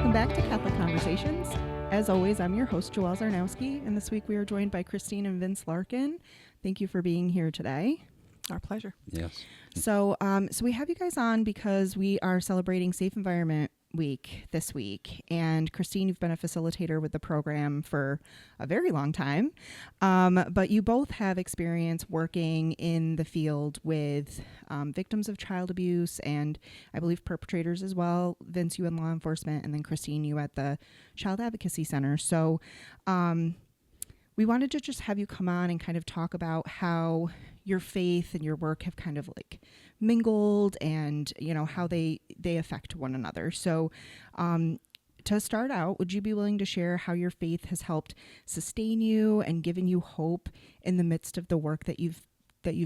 Welcome back to Catholic Conversations. As always, I'm your host, Joelle Zarnowski, and this week we are joined by Christine and Vince Larkin. Thank you for being here today. Our pleasure. Yes. So we have you guys on because we are celebrating Safe Environment Week this week. And Christine, you've been a facilitator with the program for a very long time. But you both have experience working in the field with victims of child abuse and I believe perpetrators as well. Vince, you in law enforcement, and then Christine, you at the Child Advocacy Center. So we wanted to just have you come on and kind of talk about how your faith and your work have kind of like mingled and, you know, how they affect one another. So to start out, would you be willing to share how your faith has helped sustain you and given you hope in the midst of the work that you've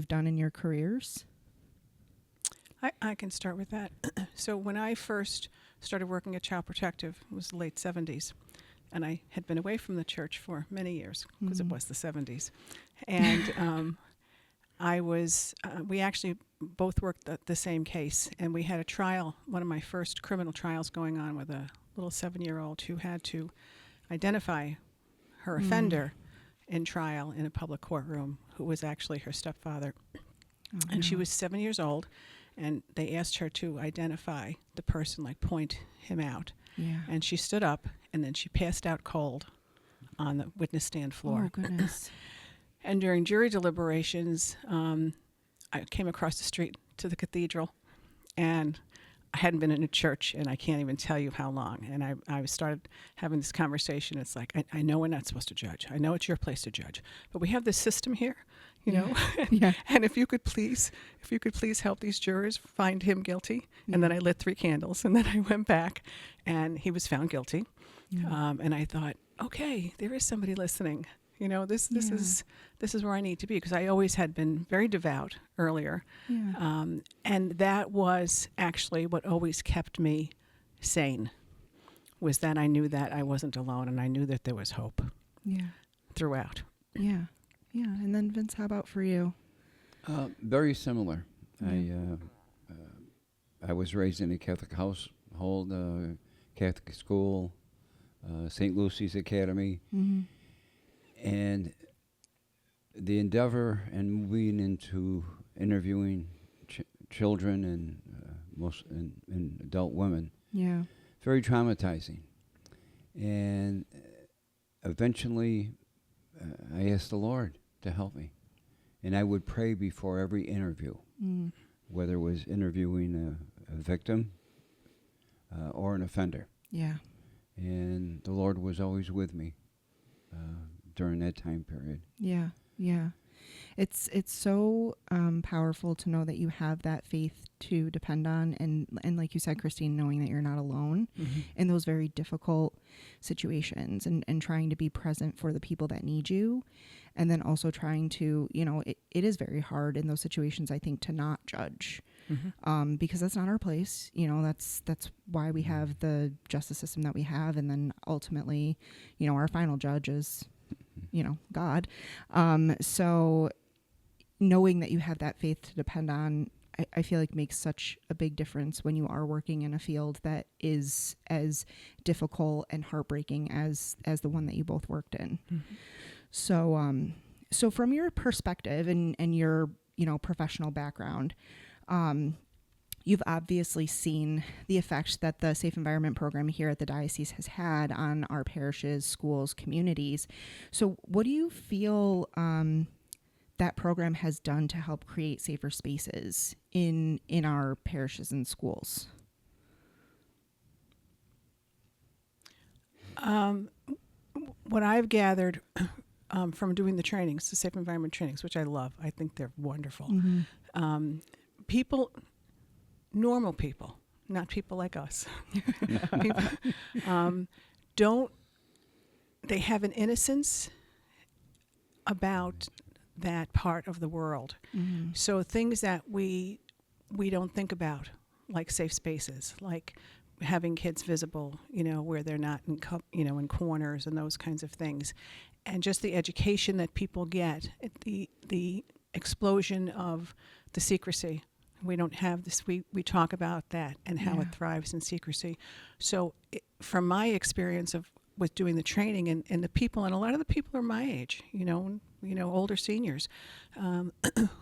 done in your careers? I can start with that. So when I first started working at Child Protective, it was the late 70s. And I had been away from the church for many years because it was the 70s. And we actually both worked the same case. And we had a trial, one of my first criminal trials going on with a little 7-year-old who had to identify her offender in trial in a public courtroom, who was actually her stepfather. And she was 7 years old. And they asked her to identify the person, like point him out. Yeah. And she stood up, and then she passed out cold on the witness stand floor. Oh, goodness. And during jury deliberations, I came across the street to the cathedral, and I hadn't been in a church, and I can't even tell you how long. And I started having this conversation. It's like, I know we're not supposed to judge. I know it's your place to judge. But we have this system here, you know? Yeah. And if you could please help these jurors find him guilty. And then I lit 3 candles, and then I went back, and he was found guilty. And I thought, okay, there is somebody listening. You know, this is where I need to be, because I always had been very devout earlier. Yeah. And that was actually what always kept me sane, was that I knew that I wasn't alone, and I knew that there was hope throughout. Yeah. Yeah. And then Vince, how about for you? Very similar. Yeah. I was raised in a Catholic household, Catholic school, St. Lucy's Academy. Mm-hmm. And the endeavor and moving into interviewing children and adult women, very traumatizing. And eventually, I asked the Lord to help me, and I would pray before every interview, whether it was interviewing a victim or an offender. Yeah. And the Lord was always with me during that time period. Yeah, yeah. It's so powerful to know that you have that faith to depend on, and like you said, Christine, knowing that you're not alone in those very difficult situations, and trying to be present for the people that need you, and then also trying to, you know, it is very hard in those situations, I think, to not judge, because that's not our place. You know, that's why we have the justice system that we have, and then ultimately, you know, our final judge is, you know, God. So knowing that you have that faith to depend on, I feel like makes such a big difference when you are working in a field that is as difficult and heartbreaking as the one that you both worked in. So from your perspective and your, you know, professional background, you've obviously seen the effect that the Safe Environment Program here at the Diocese has had on our parishes, schools, communities. So what do you feel that program has done to help create safer spaces in our parishes and schools? What I've gathered from doing the trainings, the Safe Environment trainings, which I love, I think they're wonderful. Normal people, not people like us, they have an innocence about that part of the world. So things that we don't think about, like safe spaces, like having kids visible, you know, where they're not in corners and those kinds of things, and just the education that people get, the explosion of the secrecy We don't have this. We talk about that and how Yeah. it thrives in secrecy. So from my experience with doing the training and the people, and a lot of the people are my age, older seniors,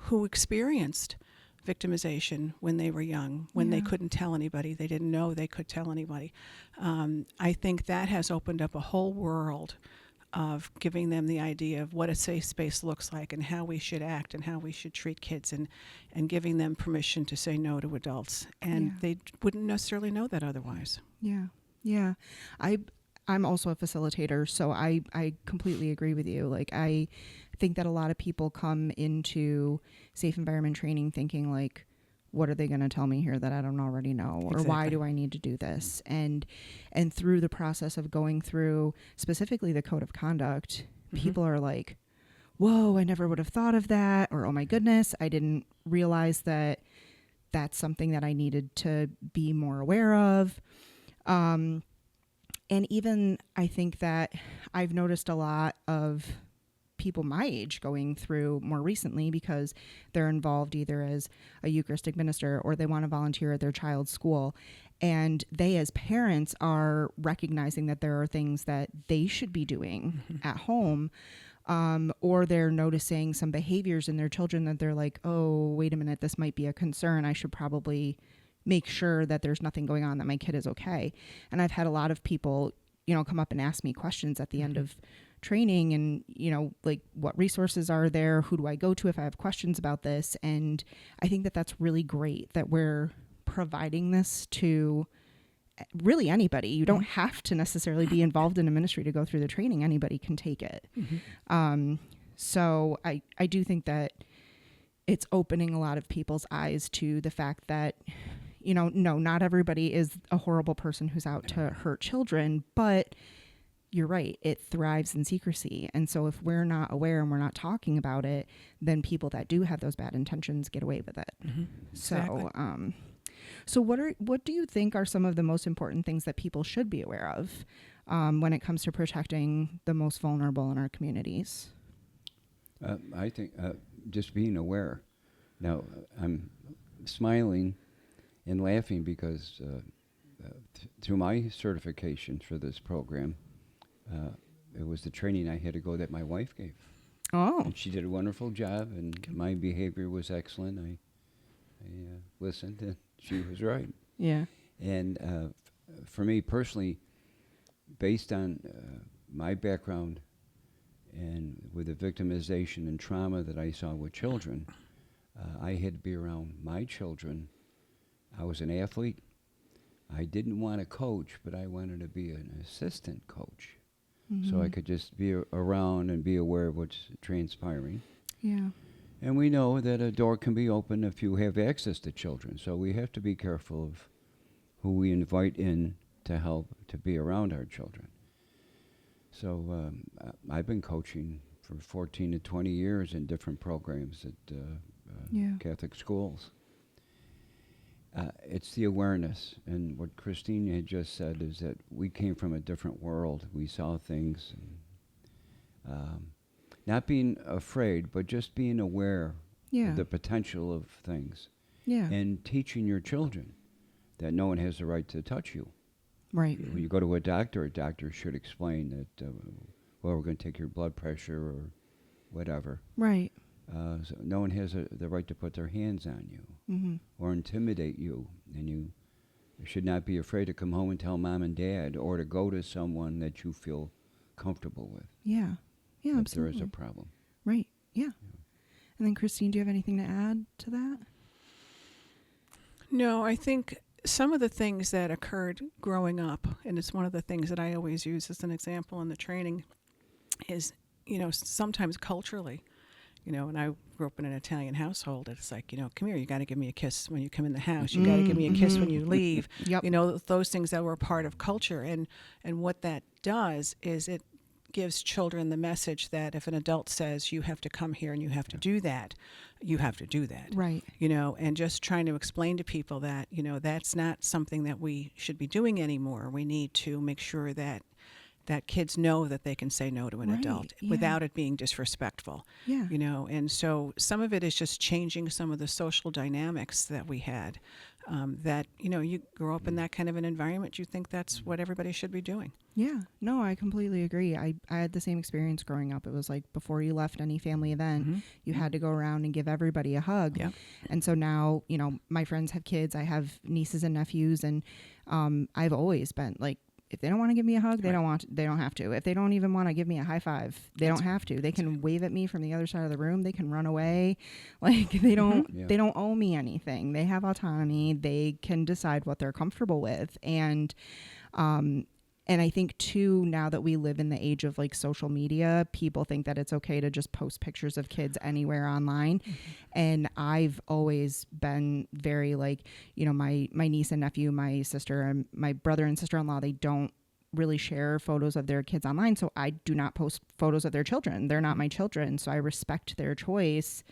who experienced victimization when they were young, when they Yeah. couldn't tell anybody, they didn't know they could tell anybody. I think that has opened up a whole world of giving them the idea of what a safe space looks like and how we should act and how we should treat kids, and giving them permission to say no to adults. And Yeah. they wouldn't necessarily know that otherwise. Yeah. Yeah. I'm also a facilitator, so I completely agree with you. Like, I think that a lot of people come into safe environment training thinking like, what are they going to tell me here that I don't already know? Or why Exactly. do I need to do this? And through the process of going through specifically the code of conduct, people are like, whoa, I never would have thought of that. Or, oh my goodness, I didn't realize that that's something that I needed to be more aware of. And even I think that I've noticed a lot of people my age going through more recently because they're involved either as a Eucharistic minister or they want to volunteer at their child's school. And they, as parents, are recognizing that there are things that they should be doing at home. Or they're noticing some behaviors in their children that they're like, oh, wait a minute, this might be a concern. I should probably make sure that there's nothing going on, that my kid is okay. And I've had a lot of people, come up and ask me questions at the end of training and, like, what resources are there? Who do I go to if I have questions about this? And I think that that's really great that we're providing this to really anybody. You don't have to necessarily be involved in a ministry to go through the training. Anybody can take it. So I do think that it's opening a lot of people's eyes to the fact that, no, not everybody is a horrible person who's out to hurt children, but you're right, it thrives in secrecy. And so if we're not aware and we're not talking about it, then people that do have those bad intentions get away with it. Exactly. So what do you think are some of the most important things that people should be aware of when it comes to protecting the most vulnerable in our communities? I think just being aware. Now, I'm smiling and laughing because through my certification for this program, it was the training I had to go that my wife gave. Oh, And she did a wonderful job, and my behavior was excellent. I listened, and she was right. yeah. And for me personally, based on my background and with the victimization and trauma that I saw with children, I had to be around my children. I was an athlete. I didn't want to coach, but I wanted to be an assistant coach. So I could just be around and be aware of what's transpiring. Yeah. And we know that a door can be open if you have access to children. So we have to be careful of who we invite in to help to be around our children. So I've been coaching for 14 to 20 years in different programs at Catholic schools. It's the awareness. And what Christine had just said is that we came from a different world. We saw things. And, not being afraid, but just being aware of the potential of things. Yeah. And teaching your children that no one has the right to touch you. Right. When you go to a doctor should explain that, we're going to take your blood pressure or whatever. Right. So no one has the right to put their hands on you or intimidate you. And you should not be afraid to come home and tell mom and dad or to go to someone that you feel comfortable with. Yeah. Yeah, if absolutely. there is a problem. Right. Yeah. And then, Christine, do you have anything to add to that? No, I think some of the things that occurred growing up, and it's one of the things that I always use as an example in the training, is, sometimes culturally, and I grew up in an Italian household. It's like, come here, you got to give me a kiss when you come in the house. You got to give me a kiss when you leave. Yep. Those things that were part of culture. And what that does is it gives children the message that if an adult says you have to come here and you have to do that, you have to do that. Right. And just trying to explain to people that, that's not something that we should be doing anymore. We need to make sure that that kids know that they can say no to an Right, adult yeah. without it being disrespectful. Yeah. You know, and so some of it is just changing some of the social dynamics that we had. That, you know, you grow up in that kind of an environment, you think that's what everybody should be doing. Yeah, no, I completely agree. I had the same experience growing up. It was like before you left any family event, you had to go around and give everybody a hug. Yeah. And so now, you know, my friends have kids. I have nieces and nephews, and I've always been like, if they don't want to give me a hug, they don't have to. If they don't even want to give me a high five, they don't have to. They can wave at me from the other side of the room. They can run away. Like they don't they don't owe me anything. They have autonomy. They can decide what they're comfortable with. And I think too, now that we live in the age of like social media, people think that it's okay to just post pictures of kids anywhere online. And I've always been very like, you know, my niece and nephew, my sister and my brother and sister-in-law, they don't really share photos of their kids online. So I do not post photos of their children. They're not my children. So I respect their choice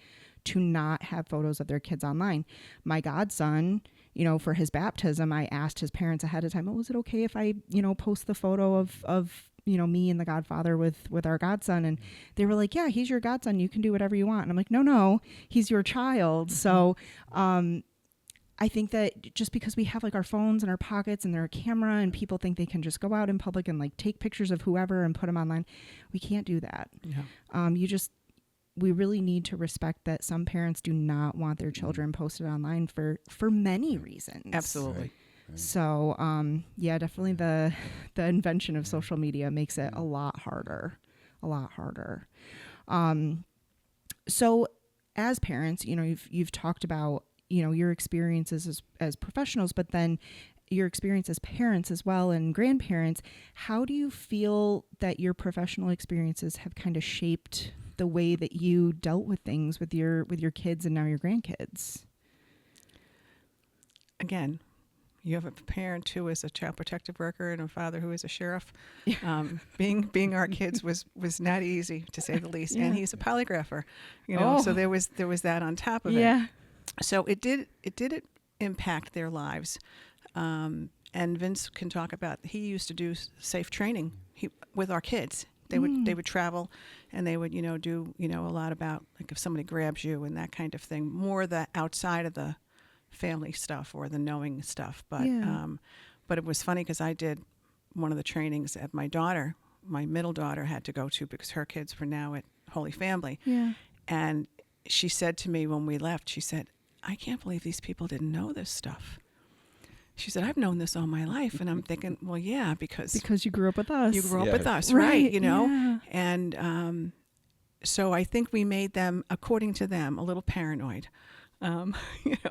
to not have photos of their kids online. My godson, you know, for his baptism, I asked his parents ahead of time, oh, is it okay if I, you know, post the photo of you know, me and the godfather with our godson? And they were like, yeah, he's your godson. You can do whatever you want. And I'm like, no, he's your child. So I think that just because we have like our phones in our pockets and they're a camera and people think they can just go out in public and like take pictures of whoever and put them online, we can't do that. Yeah. We really need to respect that some parents do not want their children posted online for many reasons. Absolutely. Right. So, yeah, definitely the invention of social media makes it a lot harder. So as parents, you know, you've talked about, you know, your experiences as professionals, but then your experience as parents as well and grandparents. How do you feel that your professional experiences have kind of shaped the way that you dealt with things with your kids and now your grandkids? Again, you have a parent who is a child protective worker and a father who is a sheriff. Being our kids was not easy, to say the least. Yeah. And he's a polygrapher, you know. So there was that on top of it. So it did impact their lives. And Vince can talk about, he used to do safe training with our kids. They would travel, and they would, you know, do, you know, a lot about like if somebody grabs you and that kind of thing, more the outside of the family stuff or the knowing stuff. But it was funny because I did one of the trainings that my middle daughter had to go to because her kids were now at Holy Family. Yeah. And she said to me when we left, she said, I can't believe these people didn't know this stuff. She said, I've known this all my life. And I'm thinking, well, yeah, because you grew up with us. You grew up with us, Right, right? You know? yeah. And so I think we made them, according to them, a little paranoid, you know,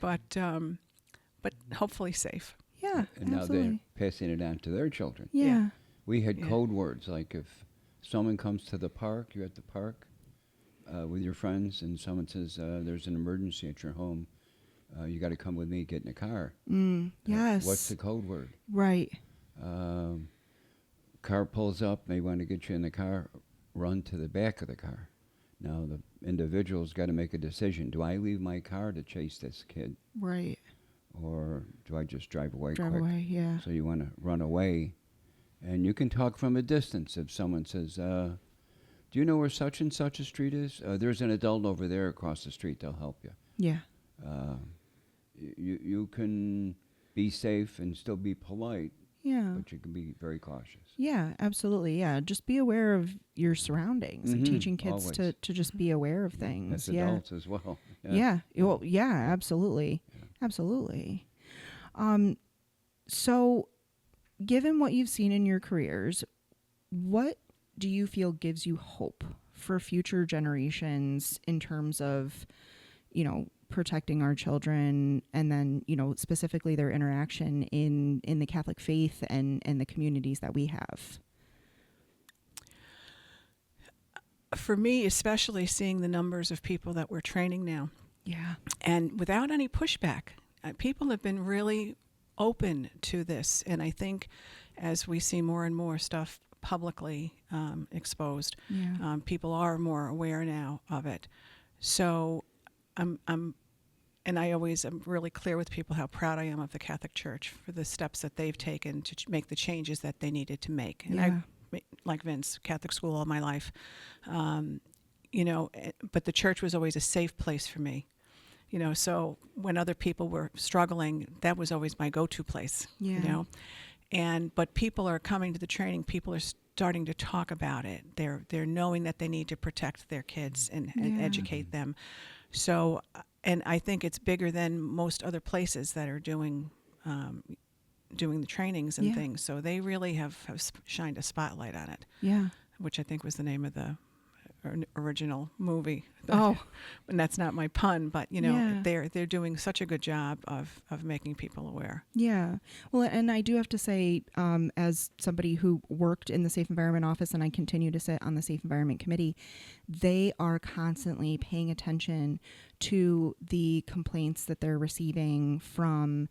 but hopefully safe. Yeah, And now absolutely. they're passing it on to their children. Yeah. We had code words, like if someone comes to the park, you're at the park with your friends, and someone says, there's an emergency at your home, you got to come with me, get in the car. Yes. What's the code word? Right. Car pulls up, they want to get you in the car, run to the back of the car. Now the individual's got to make a decision. Do I leave my car to chase this kid? Right. Or do I just drive away Drive quick? away, yeah. So you want to run away. And you can talk from a distance. If someone says, do you know where such and such a street is? There's an adult over there across the street. They'll help you. Yeah. You can be safe and still be polite, Yeah. but you can be very cautious. Yeah, absolutely. Yeah. Just be aware of your surroundings and teaching kids Always. to just be aware of things. As adults as well. Yeah. Well, yeah, absolutely. Yeah. Absolutely. So given what you've seen in your careers, what do you feel gives you hope for future generations in terms of, you know, protecting our children and then, you know, specifically their interaction in the Catholic faith and the communities that we have? For me, especially seeing the numbers of people that we're training now, Yeah. and without any pushback, people have been really open to this. And I think as we see more and more stuff publicly exposed, people are more aware now of it. So I'm and I always am really clear with people how proud I am of the Catholic Church for the steps that they've taken to make the changes that they needed to make. And Yeah. like Vince, Catholic school all my life, but the church was always a safe place for me. So when other people were struggling, that was always my go-to place. Yeah. But people are coming to the training. People are starting to talk about it. They're knowing that they need to protect their kids and educate them. So, and I think it's bigger than most other places that are doing the trainings and things. So they really have shined a spotlight on it. Yeah. Which I think was the name of the original movie. Oh, and that's not my pun, but they're doing such a good job of making people aware. Yeah. Well, and I do have to say, as somebody who worked in the Safe Environment Office and I continue to sit on the Safe Environment Committee, they are constantly paying attention to the complaints that they're receiving from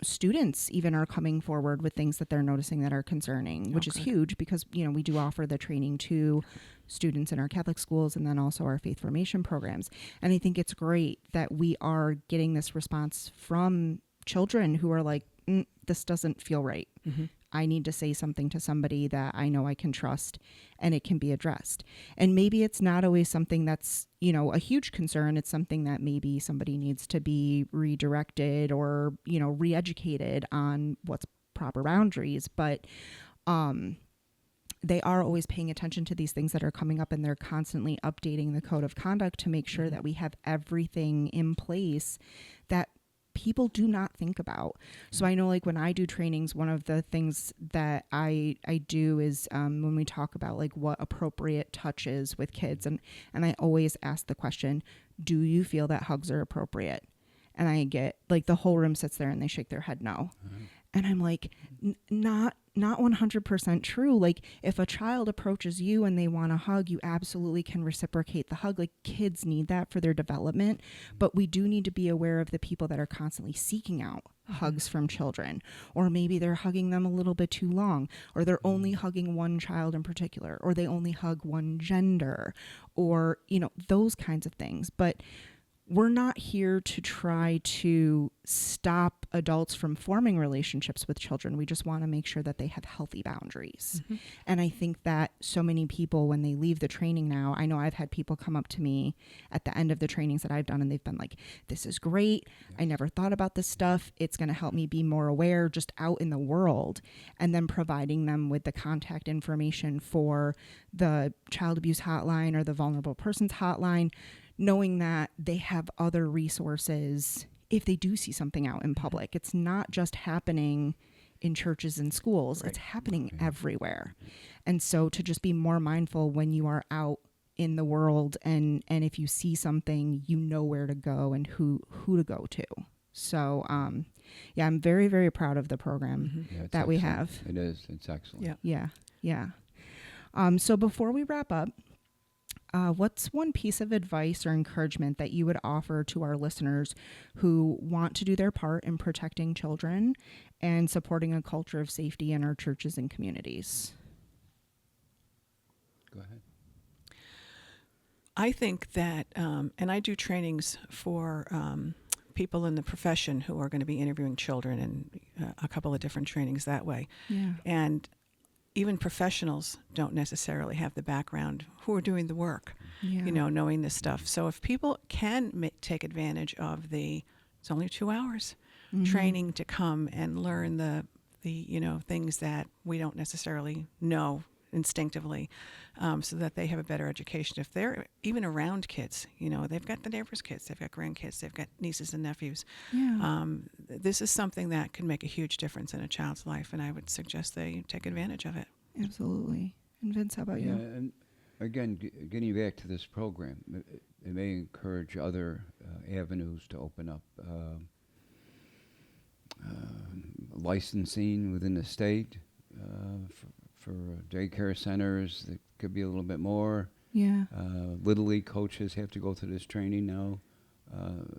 students even are coming forward with things that they're noticing that are concerning, which is huge because, we do offer the training to students in our Catholic schools and then also our faith formation programs. And I think it's great that we are getting this response from children who are like, this doesn't feel right. Mm-hmm. I need to say something to somebody that I know I can trust and it can be addressed. And maybe it's not always something that's, a huge concern. It's something that maybe somebody needs to be redirected or, re-educated on what's proper boundaries. But they are always paying attention to these things that are coming up and they're constantly updating the code of conduct to make sure that we have everything in place that people do not think about. So I know like when I do trainings, one of the things that I do is when we talk about like what appropriate touch is with kids, and I always ask the question, do you feel that hugs are appropriate? And I get like the whole room sits there and they shake their head no. Mm-hmm. And I'm like, not 100% true. Like if a child approaches you and they want a hug, you absolutely can reciprocate the hug. Like kids need that for their development, but we do need to be aware of the people that are constantly seeking out hugs from children, or maybe they're hugging them a little bit too long, or they're only hugging one child in particular, or they only hug one gender, or, those kinds of things. But we're not here to try to stop adults from forming relationships with children. We just want to make sure that they have healthy boundaries. Mm-hmm. And I think that so many people, when they leave the training now, I know I've had people come up to me at the end of the trainings that I've done and they've been like, this is great. I never thought about this stuff. It's going to help me be more aware just out in the world. And then providing them with the contact information for the child abuse hotline or the vulnerable persons hotline, knowing that they have other resources if they do see something out in public. It's not just happening in churches and schools. Right. It's happening everywhere. And so to just be more mindful when you are out in the world and if you see something, you know where to go and who to go to. So, I'm very, very proud of the program that we have. It is. It's excellent. Yeah. So before we wrap up, what's one piece of advice or encouragement that you would offer to our listeners who want to do their part in protecting children and supporting a culture of safety in our churches and communities? Go ahead. I think that, and I do trainings for people in the profession who are going to be interviewing children, and a couple of different trainings that way. Yeah. And even professionals don't necessarily have the background who are doing the work, knowing this stuff. So if people can take advantage of it's only 2 hours training to come and learn the things that we don't necessarily know instinctively, so that they have a better education. If they're even around kids, they've got the neighbors' kids, they've got grandkids, they've got nieces and nephews. Yeah. This is something that can make a huge difference in a child's life, and I would suggest they take advantage of it. Absolutely. And Vince, how about you? And again, getting back to this program, it may encourage other avenues to open up licensing within the state for daycare centers. That could be a little bit more. Yeah. Little League coaches have to go through this training now.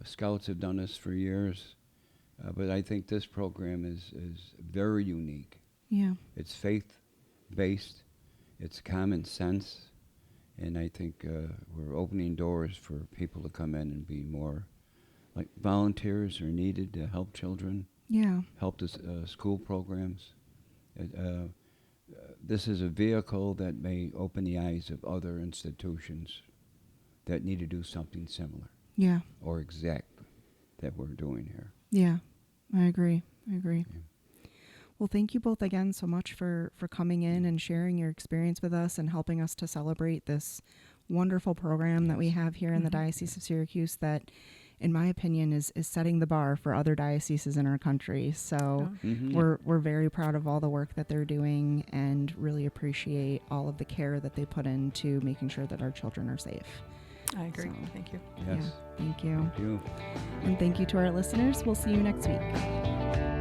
Scouts have done this for years. But I think this program is very unique. Yeah. It's faith-based. It's common sense. And I think we're opening doors for people to come in and be more like volunteers are needed to help children, Yeah. help the school programs. This is a vehicle that may open the eyes of other institutions that need to do something similar Yeah. or exact that we're doing here. Yeah. I agree. Yeah. Well, thank you both again so much for coming in and sharing your experience with us and helping us to celebrate this wonderful program that we have here in the Diocese of Syracuse that, in my opinion, is setting the bar for other dioceses in our country. So we're very proud of all the work that they're doing and really appreciate all of the care that they put into making sure that our children are safe. I agree. So, Thank you. Yes. Yeah, thank you. Thank you. And thank you to our listeners. We'll see you next week.